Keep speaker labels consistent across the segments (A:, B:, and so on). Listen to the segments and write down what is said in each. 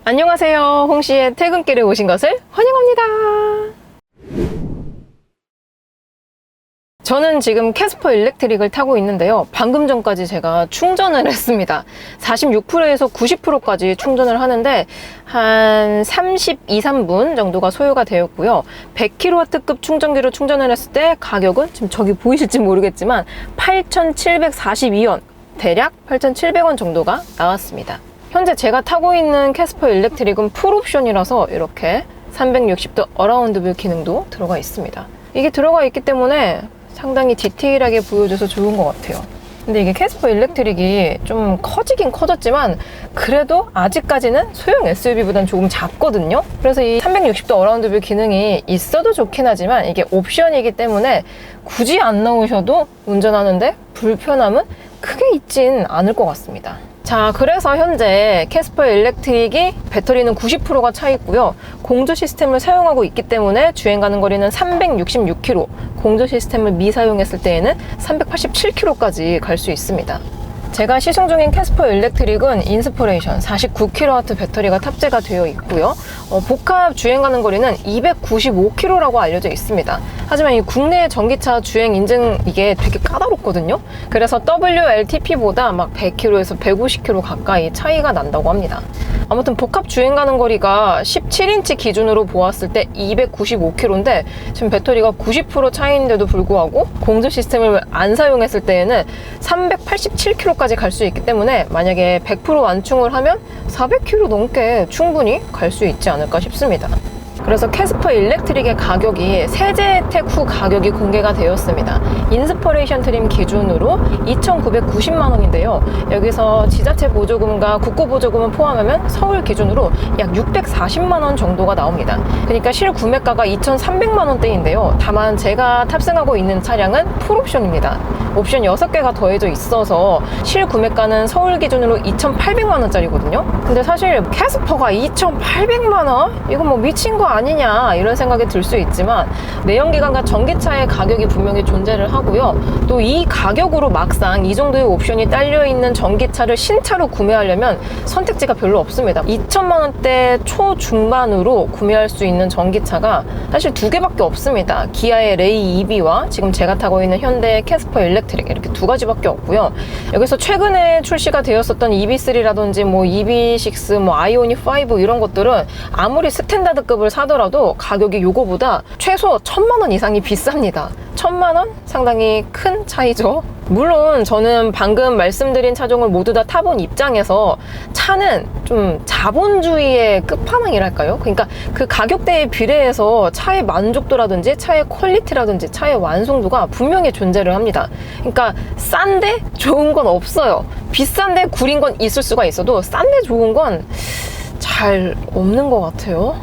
A: 안녕하세요. 홍씨의 퇴근길에 오신 것을 환영합니다. 저는 지금 캐스퍼 일렉트릭을 타고 있는데요. 방금 전까지 제가 충전을 했습니다. 46%에서 90%까지 충전을 하는데 한 32, 3분 정도가 소요가 되었고요. 100kW급 충전기로 충전을 했을 때 가격은 지금 저기 보이실지 모르겠지만 8,742원, 대략 8,700원 정도가 나왔습니다. 현재 제가 타고 있는 캐스퍼 일렉트릭은 풀옵션이라서 이렇게 360도 어라운드 뷰 기능도 들어가 있습니다. 이게 들어가 있기 때문에 상당히 디테일하게 보여줘서 좋은 것 같아요. 근데 이게 캐스퍼 일렉트릭이 좀 커지긴 커졌지만 그래도 아직까지는 소형 SUV보다는 조금 작거든요. 그래서 이 360도 어라운드 뷰 기능이 있어도 좋긴 하지만 이게 옵션이기 때문에 굳이 안 넣으셔도 운전하는데 불편함은 크게 있진 않을 것 같습니다. 자, 그래서 현재 캐스퍼 일렉트릭이 배터리는 90%가 차 있고요. 공조 시스템을 사용하고 있기 때문에 주행 가는 거리는 366km, 공조 시스템을 미사용했을 때에는 387km까지 갈 수 있습니다. 제가 시승 중인 캐스퍼 일렉트릭은 인스퍼레이션 49kW 배터리가 탑재가 되어 있고요. 복합 주행 가는 거리는 295km라고 알려져 있습니다. 하지만 이 국내 전기차 주행 인증 이게 되게 까다롭거든요. 그래서 WLTP보다 막 100km에서 150km 가까이 차이가 난다고 합니다. 아무튼 복합 주행 가는 거리가 17인치 기준으로 보았을 때 295km인데 지금 배터리가 90% 차이인데도 불구하고 공조 시스템을 안 사용했을 때에는 387km까지 갈 수 있기 때문에 만약에 100% 완충을 하면 400km 넘게 충분히 갈 수 있지 않을까 싶습니다. 그래서 캐스퍼 일렉트릭의 가격이 세제 혜택 후 가격이 공개가 되었습니다. 인스퍼레이션 트림 기준으로 2,990만 원인데요. 여기서 지자체 보조금과 국고 보조금을 포함하면 서울 기준으로 약 640만 원 정도가 나옵니다. 그러니까 실구매가가 2,300만 원대인데요. 다만 제가 탑승하고 있는 차량은 풀옵션입니다. 옵션 6개가 더해져 있어서 실구매가는 서울 기준으로 2,800만 원짜리거든요. 근데 사실 캐스퍼가 2,800만 원? 이거 뭐 미친 거 아니냐 이런 생각이 들 수 있지만 내연기관과 전기차의 가격이 분명히 존재를 하고요. 또 이 가격으로 막상 이 정도의 옵션이 딸려있는 전기차를 신차로 구매하려면 선택지가 별로 없습니다. 2천만 원대 초중반으로 구매할 수 있는 전기차가 사실 2개밖에 없습니다. 기아의 레이 EV와 지금 제가 타고 있는 현대의 캐스퍼 일렉트릭 이렇게 2가지밖에 없고요. 여기서 최근에 출시가 되었었던 EV3라든지 뭐 EV6, 뭐 아이오닉 5 이런 것들은 아무리 스탠다드급을 사더라도 가격이 요거보다 최소 1,000만 원 이상이 비쌉니다. 1,000만 원? 상당히 큰 차이죠. 물론 저는 방금 말씀드린 차종을 모두 다 타본 입장에서 차는 좀 자본주의의 끝판왕이랄까요? 그러니까 그 가격대에 비례해서 차의 만족도라든지 차의 퀄리티라든지 차의 완성도가 분명히 존재를 합니다. 그러니까 싼데 좋은 건 없어요. 비싼데 구린 건 있을 수가 있어도 싼데 좋은 건 잘 없는 것 같아요.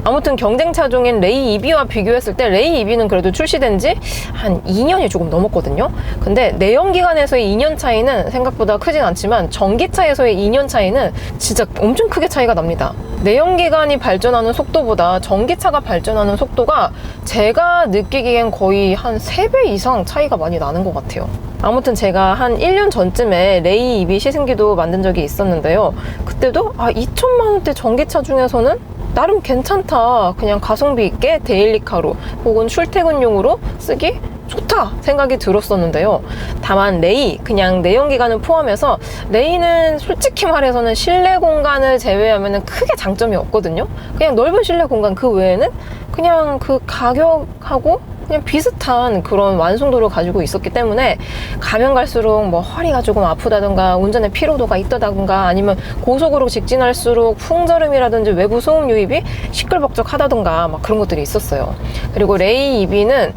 A: 아무튼 경쟁 차종인 레이 EV와 비교했을 때 레이 EV는 그래도 출시된 지 한 2년이 조금 넘었거든요. 근데 내연기관에서의 2년 차이는 생각보다 크진 않지만 전기차에서의 2년 차이는 진짜 엄청 크게 차이가 납니다. 내연기관이 발전하는 속도보다 전기차가 발전하는 속도가 제가 느끼기엔 거의 한 3배 이상 차이가 많이 나는 것 같아요. 아무튼 제가 한 1년 전쯤에 레이 EV 시승기도 만든 적이 있었는데요. 그때도 2천만 원대 전기차 중에서는 나름 괜찮다. 그냥 가성비 있게 데일리카로 혹은 출퇴근용으로 쓰기 좋다 생각이 들었었는데요. 다만 레이, 그냥 내연기관을 포함해서 레이는 솔직히 말해서는 실내 공간을 제외하면 크게 장점이 없거든요. 그냥 넓은 실내 공간 그 외에는 그냥 그 가격하고 그냥 비슷한 그런 완성도를 가지고 있었기 때문에 가면 갈수록 뭐 허리가 조금 아프다던가 운전에 피로도가 있다던가 아니면 고속으로 직진할수록 풍절음이라든지 외부 소음 유입이 시끌벅적하다던가 막 그런 것들이 있었어요. 그리고 레이 EV는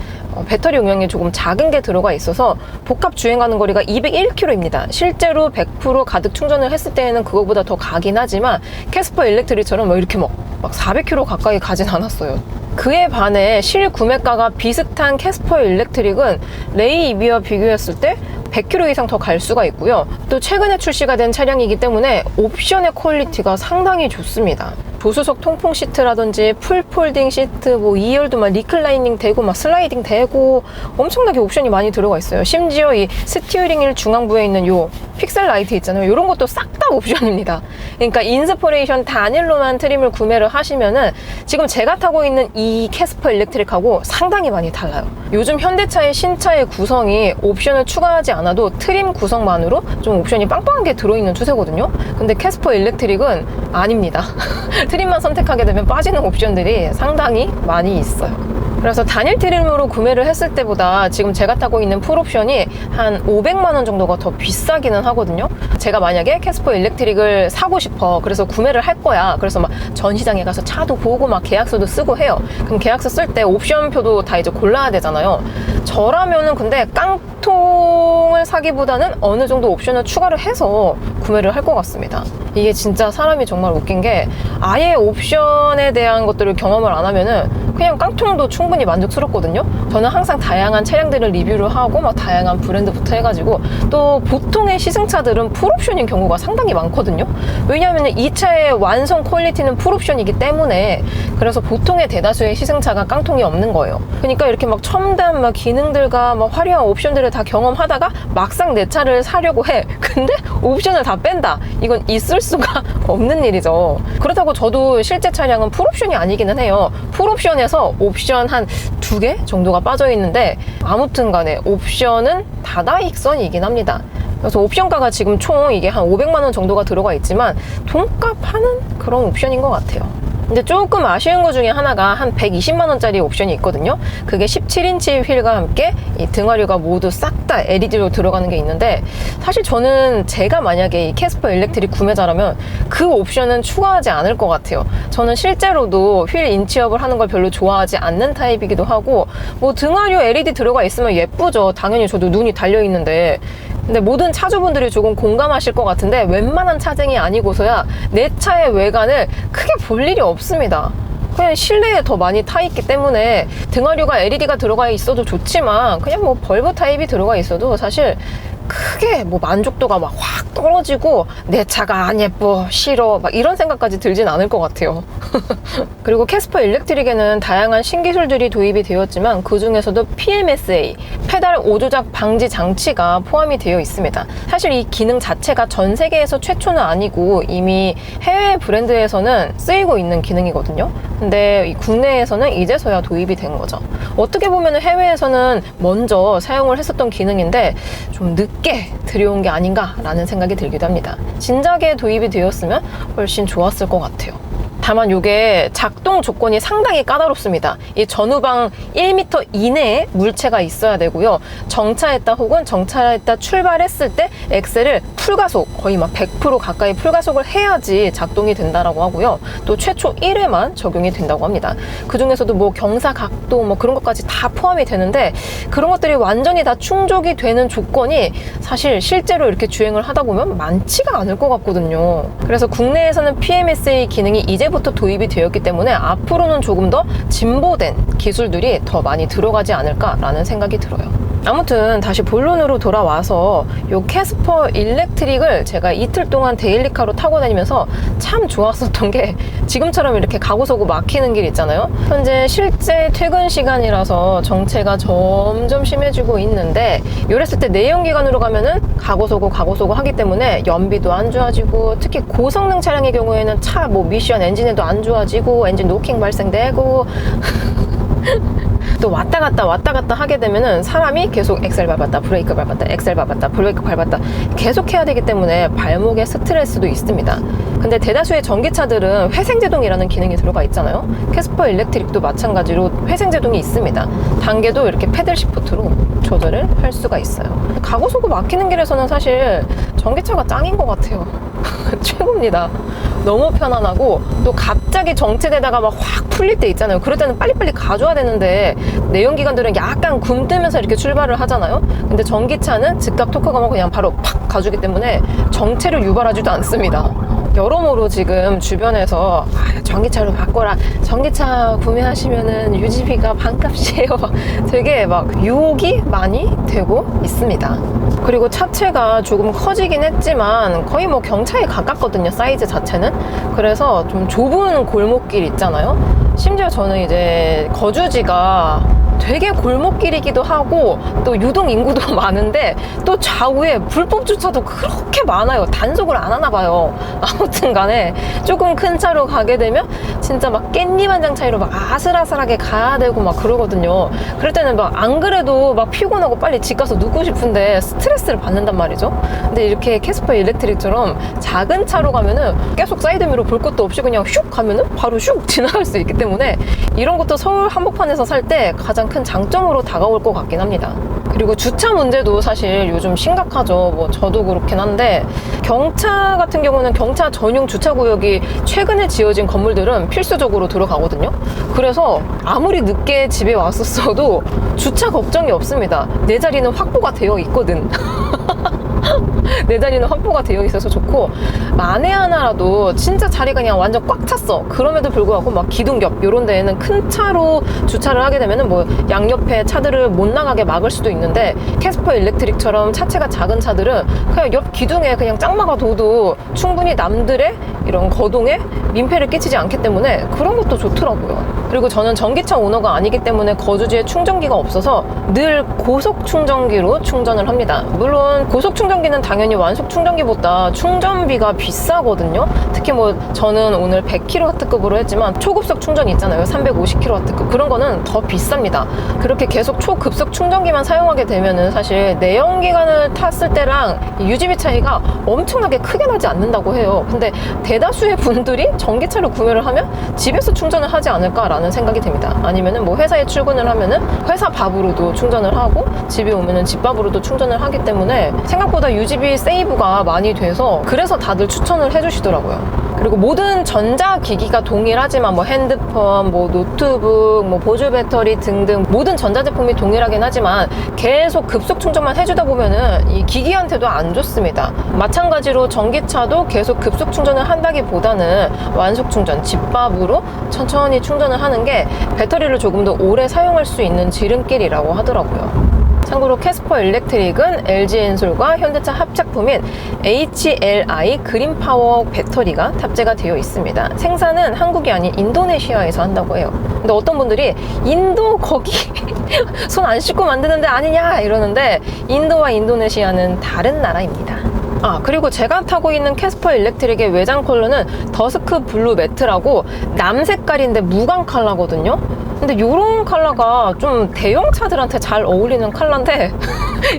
A: 배터리 용량이 조금 작은 게 들어가 있어서 복합 주행가는 거리가 201km입니다. 실제로 100% 가득 충전을 했을 때에는 그거보다 더 가긴 하지만 캐스퍼 일렉트릭처럼 뭐 이렇게 막 400km 가까이 가진 않았어요. 그에 반해 실구매가가 비슷한 캐스퍼 일렉트릭은 레이 EV와 비교했을 때 100km 이상 더 갈 수가 있고요. 또 최근에 출시가 된 차량이기 때문에 옵션의 퀄리티가 상당히 좋습니다. 조수석 통풍 시트라든지 풀 폴딩 시트, 뭐 2열도 막 리클라이닝 되고 막 슬라이딩 되고 엄청나게 옵션이 많이 들어가 있어요. 심지어 이 스티어링 휠 중앙부에 있는 요 픽셀 라이트 있잖아요. 이런 것도 싹 다 옵션입니다. 그러니까 인스포레이션 단일로만 트림을 구매를 하시면은 지금 제가 타고 있는 이 캐스퍼 일렉트릭하고 상당히 많이 달라요. 요즘 현대차의 신차의 구성이 옵션을 추가하지 않아도 트림 구성만으로 좀 옵션이 빵빵하게 들어있는 추세거든요. 근데 캐스퍼 일렉트릭은 아닙니다. 트림만 선택하게 되면 빠지는 옵션들이 상당히 많이 있어요. 그래서 단일 트림으로 구매를 했을 때보다 지금 제가 타고 있는 풀옵션이 한 500만 원 정도가 더 비싸기는 하거든요. 제가 만약에 캐스퍼 일렉트릭을 사고 싶어, 그래서 구매를 할 거야. 그래서 막 전시장에 가서 차도 보고 막 계약서도 쓰고 해요. 그럼 계약서 쓸 때 옵션표도 다 이제 골라야 되잖아요. 저라면은 근데 깡통을 사기보다는 어느 정도 옵션을 추가를 해서 구매를 할 것 같습니다. 이게 진짜 사람이 정말 웃긴 게 아예 옵션에 대한 것들을 경험을 안 하면은 그냥 깡통도 충분히 만족스럽거든요. 저는 항상 다양한 차량들을 리뷰를 하고 막 다양한 브랜드부터 해가지고 또 보통의 시승차들은 풀옵션인 경우가 상당히 많거든요. 왜냐하면 이 차의 완성 퀄리티는 풀옵션이기 때문에. 그래서 보통의 대다수의 시승차가 깡통이 없는 거예요. 그러니까 이렇게 막 첨단 막 기능들과 막 화려한 옵션들을 다 경험하다가 막상 내 차를 사려고 해. 근데 옵션을 다 뺀다. 이건 있을 수가 없는 일이죠. 그렇다고 저도 실제 차량은 풀옵션이 아니기는 해요. 풀옵션에서 옵션 한 2개 정도가 빠져 있는데 아무튼 간에 옵션은 다다익선이긴 합니다. 그래서 옵션가가 지금 총 이게 한 500만 원 정도가 들어가 있지만 돈값 하는 그런 옵션인 것 같아요. 근데 조금 아쉬운 것 중에 하나가 한 120만 원짜리 옵션이 있거든요. 그게 17인치 휠과 함께 이 등화류가 모두 싹 다 LED로 들어가는 게 있는데, 사실 저는 제가 만약에 이 캐스퍼 일렉트릭 구매자라면 그 옵션은 추가하지 않을 것 같아요. 저는 실제로도 휠 인치업을 하는 걸 별로 좋아하지 않는 타입이기도 하고, 뭐 등화류 LED 들어가 있으면 예쁘죠. 당연히 저도 눈이 달려 있는데. 근데 모든 차주분들이 조금 공감하실 것 같은데 웬만한 차쟁이 아니고서야 내 차의 외관을 크게 볼 일이 없습니다. 그냥 실내에 더 많이 타 있기 때문에 등화류가 LED가 들어가 있어도 좋지만 그냥 뭐 벌브 타입이 들어가 있어도 사실 크게 뭐 만족도가 막 확 떨어지고 내 차가 안 예뻐, 싫어, 막 이런 생각까지 들진 않을 것 같아요. 그리고 캐스퍼 일렉트릭에는 다양한 신기술들이 도입이 되었지만 그 중에서도 PMSA, 페달 오조작 방지 장치가 포함이 되어 있습니다. 사실 이 기능 자체가 전 세계에서 최초는 아니고 이미 해외 브랜드에서는 쓰이고 있는 기능이거든요. 근데 이 국내에서는 이제서야 도입이 된 거죠. 어떻게 보면 해외에서는 먼저 사용을 했었던 기능인데 좀 늦게 들여온 게 아닌가라는 생각이 들기도 합니다. 진작에 도입이 되었으면 훨씬 좋았을 것 같아요. 다만 이게 작동 조건이 상당히 까다롭습니다. 이 전후방 1m 이내에 물체가 있어야 되고요. 정차했다 혹은 정차했다 출발했을 때 엑셀을 풀가속, 거의 막 100% 가까이 풀가속을 해야지 작동이 된다라고 하고요. 또 최초 1회만 적용이 된다고 합니다. 그 중에서도 뭐 경사 각도 뭐 그런 것까지 다 포함이 되는데 그런 것들이 완전히 다 충족이 되는 조건이 사실 실제로 이렇게 주행을 하다 보면 많지가 않을 것 같거든요. 그래서 국내에서는 PMSA 기능이 이제부터 도입이 되었기 때문에 앞으로는 조금 더 진보된 기술들이 더 많이 들어가지 않을까라는 생각이 들어요. 아무튼 다시 본론으로 돌아와서 요 캐스퍼 일렉트릭을 제가 이틀 동안 데일리카로 타고 다니면서 참 좋았었던 게 지금처럼 이렇게 가고서고 막히는 길 있잖아요. 현재 실제 퇴근 시간이라서 정체가 점점 심해지고 있는데 이랬을 때 내연기관으로 가면은 가고서고 하기 때문에 연비도 안 좋아지고 특히 고성능 차량의 경우에는 차 뭐 미션 엔진에도 안 좋아지고 엔진 노킹 발생되고 또 왔다 갔다 하게 되면은 사람이 계속 엑셀 밟았다 브레이크 밟았다 엑셀 밟았다 브레이크 밟았다 계속 해야 되기 때문에 발목에 스트레스도 있습니다. 근데 대다수의 전기차들은 회생제동이라는 기능이 들어가 있잖아요. 캐스퍼 일렉트릭도 마찬가지로 회생제동이 있습니다. 단계도 이렇게 패들 시프트로 조절을 할 수가 있어요. 가고서고 막히는 길에서는 사실 전기차가 짱인 것 같아요. 최고입니다. 너무 편안하고 또 갑자기 정체되다가 막 확 풀릴 때 있잖아요. 그럴 때는 빨리빨리 가줘야 되는데 내연기관들은 약간 굼뜨면서 이렇게 출발을 하잖아요. 근데 전기차는 즉각 토크가 그냥 바로 팍 가주기 때문에 정체를 유발하지도 않습니다. 여러모로 지금 주변에서 전기차로 바꿔라, 전기차 구매하시면은 유지비가 반값이에요 되게 막 유혹이 많이 되고 있습니다. 그리고 차체가 조금 커지긴 했지만 거의 뭐 경차에 가깝거든요, 사이즈 자체는. 그래서 좀 좁은 골목길 있잖아요. 심지어 저는 이제 거주지가 되게 골목길이기도 하고 또 유동 인구도 많은데 또 좌우에 불법 주차도 그렇게 많아요. 단속을 안 하나 봐요. 아무튼 간에 조금 큰 차로 가게 되면 진짜 막 깻잎 한 장 차이로 막 아슬아슬하게 가야 되고 막 그러거든요. 그럴 때는 막 안 그래도 막 피곤하고 빨리 집 가서 눕고 싶은데 스트레스를 받는단 말이죠. 근데 이렇게 캐스퍼 일렉트릭처럼 작은 차로 가면은 계속 사이드미러 볼 것도 없이 그냥 슉 가면은 바로 슉 지나갈 수 있기 때문에 이런 것도 서울 한복판에서 살 때 가장 큰 장점으로 다가올 것 같긴 합니다. 그리고 주차 문제도 사실 요즘 심각하죠. 뭐 저도 그렇긴 한데 경차 같은 경우는 경차 전용 주차구역이 최근에 지어진 건물들은 필수적으로 들어가거든요. 그래서 아무리 늦게 집에 왔었어도 주차 걱정이 없습니다. 내 자리는 확보가 되어 있거든. 내 자리는 확보가 되어 있어서 좋고, 만에 하나라도 진짜 자리가 그냥 완전 꽉 찼어. 그럼에도 불구하고 막 기둥겹 이런 데에는 큰 차로 주차를 하게 되면은 뭐 양옆에 차들을 못 나가게 막을 수도 있는데, 캐스퍼 일렉트릭처럼 차체가 작은 차들은 그냥 옆 기둥에 그냥 짱 막아둬도 충분히 남들의 이런 거동에 민폐를 끼치지 않기 때문에 그런 것도 좋더라고요. 그리고 저는 전기차 오너가 아니기 때문에 거주지에 충전기가 없어서 늘 고속 충전기로 충전을 합니다. 물론 고속 충전기는 당연히 완속 충전기보다 충전비가 비싸거든요. 특히 뭐 저는 오늘 100kW급으로 했지만 초급속 충전 있잖아요. 350kW급. 그런 거는 더 비쌉니다. 그렇게 계속 초급속 충전기만 사용하게 되면은 사실 내연기관을 탔을 때랑 유지비 차이가 엄청나게 크게 나지 않는다고 해요. 근데 대다수의 분들이 전기차를 구매를 하면 집에서 충전을 하지 않을까라는 생각이 듭니다. 아니면은 뭐 회사에 출근을 하면은 회사 밥으로도 충전을 하고 집에 오면은 집밥으로도 충전을 하기 때문에 생각보다 유지비 세이브가 많이 돼서 그래서 다들 추천을 해주시더라고요. 그리고 모든 전자기기가 동일하지만 뭐 핸드폰, 뭐 노트북, 뭐 보조 배터리 등등 모든 전자제품이 동일하긴 하지만 계속 급속 충전만 해주다 보면은 이 기기한테도 안 좋습니다. 마찬가지로 전기차도 계속 급속 충전을 한다기보다는 완속 충전, 집밥으로 천천히 충전을 하는 게 배터리를 조금 더 오래 사용할 수 있는 지름길이라고 하더라고요. 참고로 캐스퍼 일렉트릭은 LG엔솔과 현대차 합작품인 HLI 그린파워 배터리가 탑재가 되어 있습니다. 생산은 한국이 아닌 인도네시아에서 한다고 해요. 근데 어떤 분들이 인도 거기 손 안 씻고 만드는데 아니냐 이러는데, 인도와 인도네시아는 다른 나라입니다. 그리고 제가 타고 있는 캐스퍼 일렉트릭의 외장 컬러는 더스크 블루 매트라고 남색깔인데 무광 컬러거든요. 근데 이런 컬러가 좀 대형 차들한테 잘 어울리는 컬러인데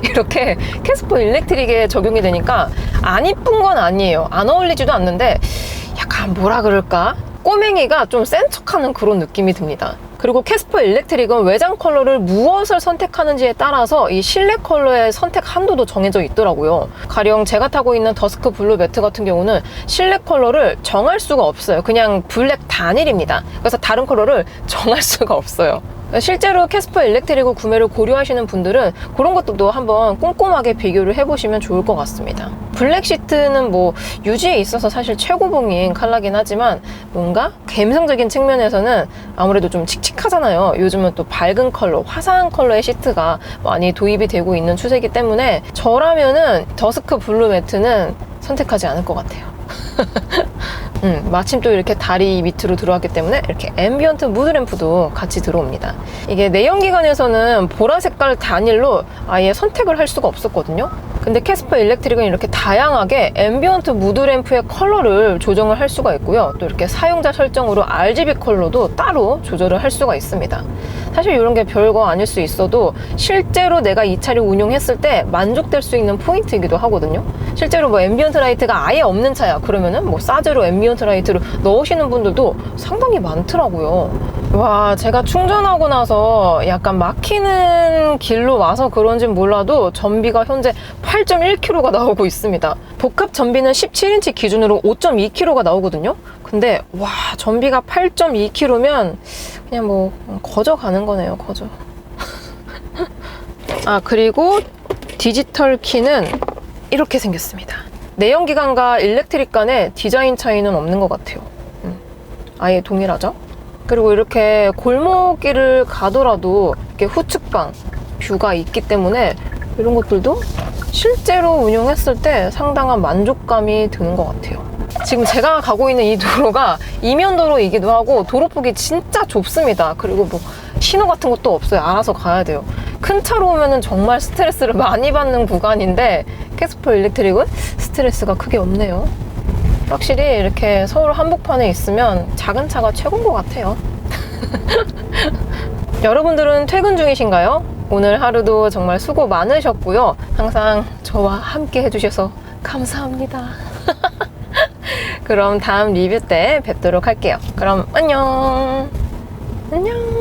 A: 이렇게 캐스퍼 일렉트릭에 적용이 되니까 안 이쁜 건 아니에요. 안 어울리지도 않는데 약간 뭐라 그럴까? 꼬맹이가 좀 센 척하는 그런 느낌이 듭니다. 그리고 캐스퍼 일렉트릭은 외장 컬러를 무엇을 선택하는지에 따라서 이 실내 컬러의 선택 한도도 정해져 있더라고요. 가령 제가 타고 있는 더스크 블루 매트 같은 경우는 실내 컬러를 정할 수가 없어요. 그냥 블랙 단일입니다. 그래서 다른 컬러를 정할 수가 없어요. 실제로 캐스퍼 일렉트릭을 구매를 고려하시는 분들은 그런 것들도 한번 꼼꼼하게 비교를 해보시면 좋을 것 같습니다. 블랙 시트는 뭐 유지에 있어서 사실 최고봉인 컬러긴 하지만 뭔가 감성적인 측면에서는 아무래도 좀 칙칙하잖아요. 요즘은 또 밝은 컬러, 화사한 컬러의 시트가 많이 도입이 되고 있는 추세이기 때문에 저라면은 더스크 블루 매트는 선택하지 않을 것 같아요. 마침 또 이렇게 다리 밑으로 들어왔기 때문에 이렇게 앰비언트 무드램프도 같이 들어옵니다. 이게 내연기관에서는 보라 색깔 단일로 아예 선택을 할 수가 없었거든요. 근데 캐스퍼 일렉트릭은 이렇게 다양하게 앰비언트 무드램프의 컬러를 조정을 할 수가 있고요. 또 이렇게 사용자 설정으로 RGB 컬러도 따로 조절을 할 수가 있습니다. 사실 이런 게 별거 아닐 수 있어도 실제로 내가 이 차를 운용했을 때 만족될 수 있는 포인트이기도 하거든요. 실제로 뭐 앰비언트 라이트가 아예 없는 차야 그러면은 뭐 싸제로 앰비언트 라이트를 넣으시는 분들도 상당히 많더라고요. 와, 제가 충전하고 나서 약간 막히는 길로 와서 그런진 몰라도 전비가 현재 8.1km가 나오고 있습니다. 복합 전비는 17인치 기준으로 5.2km가 나오거든요. 근데 와, 전비가 8.2km면 그냥 뭐 거저 가는 거네요. 거저. 그리고 디지털 키는 이렇게 생겼습니다. 내연기관과 일렉트릭 간의 디자인 차이는 없는 것 같아요. 아예 동일하죠? 그리고 이렇게 골목길을 가더라도 이렇게 후측방 뷰가 있기 때문에 이런 것들도 실제로 운용했을 때 상당한 만족감이 드는 것 같아요. 지금 제가 가고 있는 이 도로가 이면도로이기도 하고 도로폭이 진짜 좁습니다. 그리고 뭐 신호 같은 것도 없어요. 알아서 가야 돼요. 큰 차로 오면은 정말 스트레스를 많이 받는 구간인데 캐스퍼 일렉트릭은 스트레스가 크게 없네요. 확실히 이렇게 서울 한복판에 있으면 작은 차가 최고인 것 같아요. 여러분들은 퇴근 중이신가요? 오늘 하루도 정말 수고 많으셨고요. 항상 저와 함께 해주셔서 감사합니다. 그럼 다음 리뷰 때 뵙도록 할게요. 그럼 안녕. 안녕.